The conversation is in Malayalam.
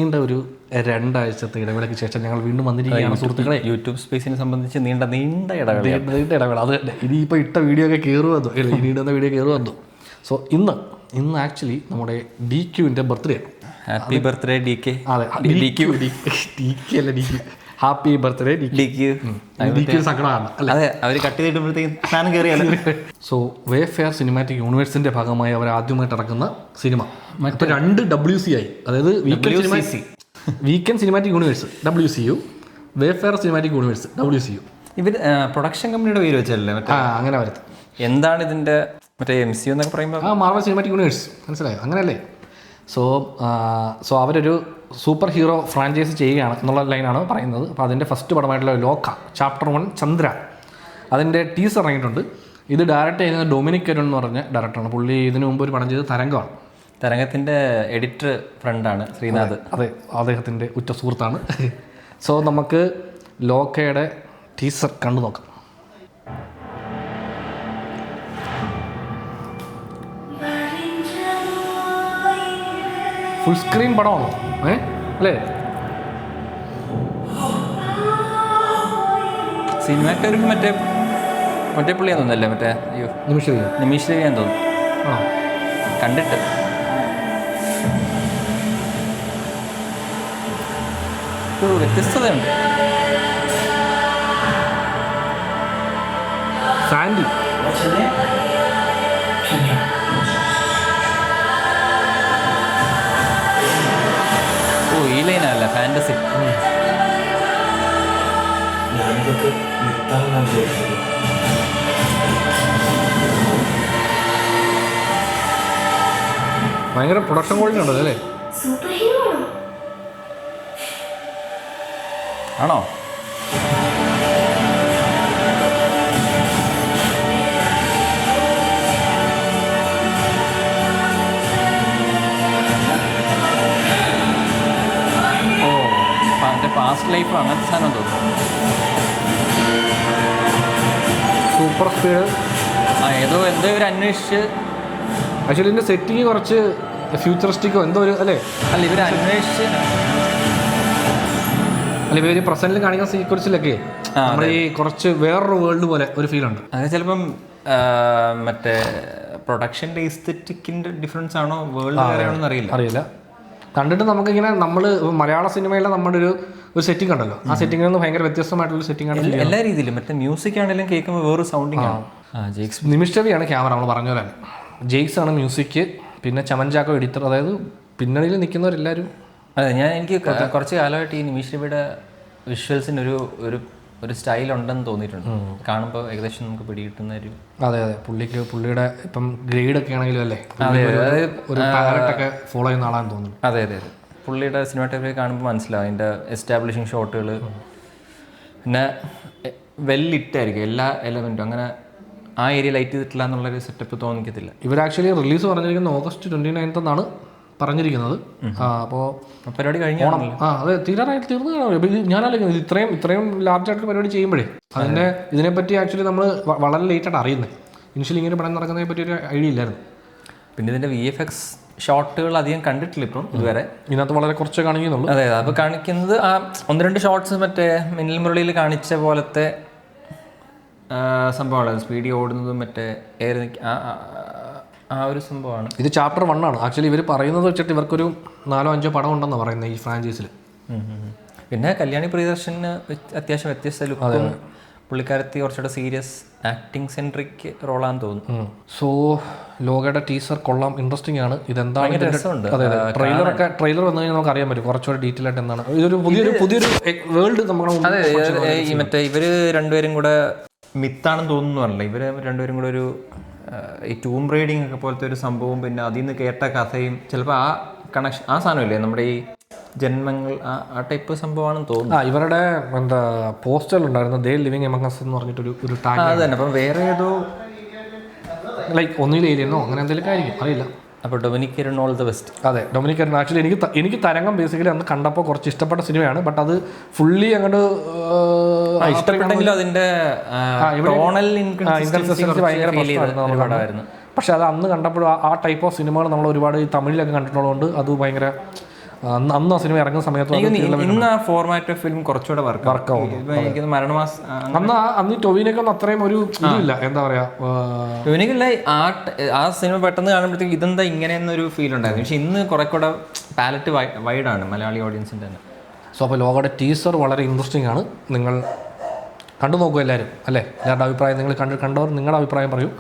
നീണ്ട ഒരു 2 ആഴ്ചത്തെ ഇടവേളയ്ക്ക് ശേഷം ഞങ്ങൾ വീണ്ടും വന്നിരിക്കുകയാണ് സുഹൃത്തുക്കളെ. യൂട്യൂബ് സ്പേസിനെ സംബന്ധിച്ച് നീണ്ട ഇടവേള. അത് ഇനിയിപ്പോൾ ഇട്ട വീഡിയോ ഒക്കെ കയറുവന്നു, ഇനി ഇടുന്ന വീഡിയോ കയറുവന്നു. സോ ഇന്ന് ആക്ച്വലി നമ്മുടെ DQവിൻ്റെ ബർത്ത്ഡേ ആണ്. Happy birthday DK. അതെ, DQ അല്ല DQ. Happy birthday DQ. സങ്കടമാണ് അതെ, അവർ കട്ട് ചെയ്തിട്ടുമ്പോഴത്തേക്കും സാധനം കയറിയാലോ. സോ വേഫെയർ സിനിമാറ്റിക് യൂണിവേഴ്സിൻ്റെ ഭാഗമായി അവർ ആദ്യമായിട്ട് ഇറക്കുന്ന സിനിമ ഇപ്പോൾ 2 WC ആയി. അതായത് weekend cinematic universe WCU, വേഫെയർ cinematic universe WCU. ഇവർ പ്രൊഡക്ഷൻ കമ്പനിയുടെ പേര് വെച്ചല്ലേ മറ്റേ? അങ്ങനെ വരുന്നത്. എന്താണ് ഇതിൻ്റെ മറ്റേ MCU എന്നൊക്കെ പറയുമ്പോൾ? മാർവൽ സിനിമാറ്റിക് യൂണിവേഴ്സ്, മനസ്സിലായോ? അങ്ങനെയല്ലേ? സോ അവരൊരു സൂപ്പർ ഹീറോ ഫ്രാഞ്ചൈസ് ചെയ്യുകയാണ് എന്നുള്ള ലൈനാണ് പറയുന്നത്. അപ്പോൾ അതിൻ്റെ ഫസ്റ്റ് പടമായിട്ടുള്ള ലോക ചാപ്റ്റർ 1 ചന്ദ്ര, അതിൻ്റെ ടീസർ ഇറങ്ങിയിട്ടുണ്ട്. ഇത് ഡയറക്റ്റ് ചെയ്യുന്നത് ഡൊമിനിക് അരുൺ എന്ന് പറഞ്ഞ ഡയറക്ടറാണ്. പുള്ളി ഇതിനു മുമ്പ് ഒരു പടം ചെയ്ത് തരംഗമാണ്. തരംഗത്തിൻ്റെ എഡിറ്റർ ഫ്രണ്ടാണ് ശ്രീനാഥ്. അതെ, അദ്ദേഹത്തിൻ്റെ ഉറ്റ സുഹൃത്താണ്. സോ നമുക്ക് ലോകയുടെ ടീസർ കണ്ടു നോക്കാം. ഫുൾ സ്ക്രീൻ പടമാണോ അല്ലേ? സിനിമാറ്റോഗ്രാഫി മറ്റേ പുള്ളിയാന്ന് തോന്നുന്നല്ലേ? മറ്റേ നിമിഷ് രവിയാന്ന് തോന്നുന്നു. ആണോ? കണ്ടിട്ട് ഒരു വ്യത്യസ്തതയുണ്ട്. സാൻഡി ഈ ലൈനല്ല ഫാന്റസി. ഭയങ്കര പ്രൊഡക്ഷൻ ക്വാളിറ്റി ഉണ്ടല്ലോ അല്ലേ? ആണോ? പാസ്റ്റ് ലൈഫ് അങ്ങനത്തെ സാധനം തോന്നുന്നു. സൂപ്പർ സ്പീഡ് എന്തോ ഒരു അന്വേഷിച്ച്. ആക്ച്വലി ഇതിൻ്റെ സെറ്റിങ് കുറച്ച് ഫ്യൂച്ചറിസ്റ്റിക്കോ എന്തോ ഒരു അല്ലേ? അല്ല, ഇവർ അന്വേഷിച്ച് ഇവർ പ്രസന്റിൽ കാണിക്കുന്ന സീക്വൻസിലൊക്കെ നമ്മുടെ ഈ കുറച്ച് വേറൊരു വേൾഡ് പോലെ ഒരു ഫീൽ ഉണ്ട്. അത് ചിലപ്പം മറ്റേ പ്രൊഡക്ഷൻ്റെ എസ്തെറ്റിക്കിൻ്റെ ഡിഫറൻസ് ആണോ വേൾഡ് വേറെയാണോന്ന് അറിയില്ല. കണ്ടിട്ട് നമുക്കിങ്ങനെ നമ്മൾ മലയാള സിനിമയിലെ നമ്മുടെ ഒരു സെറ്റിംഗ് ഉണ്ടല്ലോ, ആ സെറ്റിംഗിൽ നിന്ന് ഭയങ്കര വ്യത്യസ്തമായിട്ടുള്ള സെറ്റിംഗ് ആണ് എല്ലാ രീതിയിലും. മറ്റേ മ്യൂസിക് ആണെങ്കിലും കേൾക്കുമ്പോൾ വേറൊരു സൗണ്ടിങ് ആണ്. നിമിഷ് രവിയാണ് ക്യാമറ, നമ്മൾ പറഞ്ഞ പോലെ തന്നെ. ജെയ്ക്സ് ആണ് മ്യൂസിക്, പിന്നെ ചമൻ ചാക്കോ എഡിറ്റർ. അതായത് പിന്നണിയിൽ നിൽക്കുന്നവരെല്ലാവരും. അതെ, എനിക്ക് കുറച്ച് കാലമായിട്ട് ഈ നിമിഷ് രവിയുടെ വിഷ്വൽസിന് ഒരു സ്റ്റൈൽ ഉണ്ടെന്ന് തോന്നിയിട്ടുണ്ട്. കാണുമ്പോൾ ഏകദേശം നമുക്ക് പിടികിട്ടുന്ന ഒരു. അതെ, പുള്ളിയുടെ ഇപ്പം ഗ്രേഡ് ഒക്കെ ആണെങ്കിലും അല്ലേ, ഒരു പാരറ്റൊക്കെ ഫോളോ ചെയ്യുന്ന ആളാണെന്ന് തോന്നുന്നു. അതെ, പുള്ളിയുടെ സിനിമാറ്റോഗ്രാഫി കാണുമ്പോൾ മനസ്സിലാവും അതിൻ്റെ എസ്റ്റാബ്ലിഷിങ് ഷോട്ടുകൾ. പിന്നെ വെൽ ലിറ്റായിരിക്കും എല്ലാ എലമെൻറ്റും. അങ്ങനെ ആ ഏരിയ ലൈറ്റ് ചെയ്തിട്ടില്ല എന്നുള്ളൊരു സെറ്റപ്പ് തോന്നിക്കത്തില്ല. ഇവർ ആക്ച്വലി റിലീസ് പറഞ്ഞിരിക്കുന്നത് August 29 എന്നാണ് പറഞ്ഞിരിക്കുന്നത്. അപ്പോൾ പരിപാടി കഴിഞ്ഞു. അതെ, തീർന്നു. ഞാനല്ലെങ്കിൽ ഇത്രയും ലാർജായിട്ട് പരിപാടി ചെയ്യുമ്പോഴേ ഇതിനെപ്പറ്റി ആക്ച്വലി നമ്മൾ വളരെ ലേറ്റായിട്ട് അറിയുന്നത്. ഇനിഷ്യലി ഇങ്ങനെ പടം നടക്കുന്നതിനെ പറ്റി ഒരു ഐഡിയ ഇല്ലായിരുന്നു. പിന്നെ ഇതിൻ്റെ VFX ഷോട്ടുകൾ അധികം കണ്ടിട്ടില്ല ഇപ്പം ഇതുവരെ. ഇതിനകത്ത് വളരെ കുറച്ച് കാണിക്കുന്നുള്ളൂ. അതെ, അപ്പോൾ കാണിക്കുന്നത് 1-2 ഷോട്ട്സ് മറ്റേ മിന്നൽ മുരളിയിൽ കാണിച്ച പോലത്തെ സംഭവമാണ്. സ്പീഡി ഓടുന്നതും മറ്റേ എയർ ആ ഒരു സംഭവമാണ്. ഇത് ചാപ്റ്റർ 1 ആണ്. ആക്ച്വലി ഇവർ പറയുന്നത് വെച്ചിട്ട് ഇവർക്കൊരു 4-5 പടം ഉണ്ടെന്ന് പറയുന്നത് ഈ ഫ്രാഞ്ചൈസിൽ. പിന്നെ കല്യാണി പ്രിയദർശന് അത്യാവശ്യം വ്യത്യസ്ത ലുക്കും, പുള്ളിക്കാരത്തി കുറച്ചുകൂടെ സീരിയസ് ആക്ടിങ് സെൻട്രിക് റോളാന്ന് തോന്നുന്നു. സോ ലോകയുടെ ടീസർ കൊള്ളാം, ഇൻട്രസ്റ്റിംഗ് ആണ്. ഇതെന്താണ് ട്രെയിലർ വന്നു കഴിഞ്ഞാൽ നമുക്ക് അറിയാൻ പറ്റും കുറച്ചുകൂടെ ഡീറ്റെയിൽ ആയിട്ട് എന്താണ്. ഇതൊരു പുതിയൊരു വേൾഡ് നമ്മുടെ. അതെ, ഈ മറ്റേ ഇവർ രണ്ടുപേരും കൂടെ മിത്താണെന്ന് തോന്നുന്നു പറഞ്ഞില്ല. ഇവർ രണ്ടുപേരും കൂടെ ഒരു ഈ ടൂം റൈഡിങ് ഒക്കെ പോലത്തെ ഒരു സംഭവം, പിന്നെ അതിൽ നിന്ന് കേട്ട കഥയും ചിലപ്പോൾ ആ കണക്ഷൻ ആ സാധനമില്ലേ നമ്മുടെ ഈ ജന്മങ്ങൾ ആ ടൈപ്പ് സംഭവമാണെന്ന് തോന്നുന്നു. ഇവരുടെ എന്താ പോസ്റ്ററിലുണ്ടായിരുന്നു ദേ ലിവിങ് എമംഗ് അസ് എന്ന് പറഞ്ഞിട്ടൊരു ടാഗ്. അത് തന്നെ. അപ്പം വേറെ ഏതോ ലൈക്ക് ഒന്നിൽ ഏലിയനോ അങ്ങനെ എന്തെങ്കിലും ആയിരിക്കും, അറിയില്ല. അപ്പോൾ Dominic Arun all the best. അതെ, ഡൊമിനിക് അരുൺ. ആക്ച്വലി എനിക്ക് തരംഗം ബേസിക്കലി അന്ന് കണ്ടപ്പോൾ കുറച്ച് ഇഷ്ടപ്പെട്ട സിനിമയാണ്. ബട്ട് അത് ഫുള്ളി അങ്ങോട്ട് ഇഷ്ടപ്പെട്ടെങ്കിലും അതിൻ്റെ ഭയങ്കര. പക്ഷെ അത് അന്ന് കണ്ടപ്പോൾ ആ ടൈപ്പ് ഓഫ് സിനിമകൾ നമ്മൾ ഒരുപാട് തമിഴിലൊക്കെ കണ്ടിട്ടുള്ളതുകൊണ്ട് അത് ഭയങ്കര അന്ന് ആ സിനിമ ഇറങ്ങുന്ന സമയത്ത് ഇന്ന് ആ ഫോർമാറ്റ് ഓഫ് ഫിലിം കുറച്ചുകൂടെ വർക്കാവും. എനിക്ക് മരണമാസ് അന്ന് ടൊവിനൊക്കെ ഒന്നും അത്രയും ഒരു ഇതില്ല, എന്താ പറയാ, ടൊവിനോയ്ക്കുള്ള ആ സിനിമ പെട്ടെന്ന് കാണുമ്പോഴത്തേക്ക് ഇതെന്താ ഇങ്ങനെയെന്നൊരു ഫീൽ ഉണ്ടായിരുന്നു. പക്ഷെ ഇന്ന് കുറെ കൂടെ പാലറ്റ് വൈഡാണ് മലയാളി ഓഡിയൻസിൻ്റെ തന്നെ. സോ അപ്പോൾ ലോകയുടെ ടീസർ വളരെ ഇൻട്രസ്റ്റിംഗ് ആണ്. നിങ്ങൾ കണ്ടു നോക്കൂ എല്ലാവരും, അല്ലേ? എല്ലാവരുടെ അഭിപ്രായം നിങ്ങൾ കണ്ടവർ നിങ്ങളുടെ അഭിപ്രായം പറയൂ.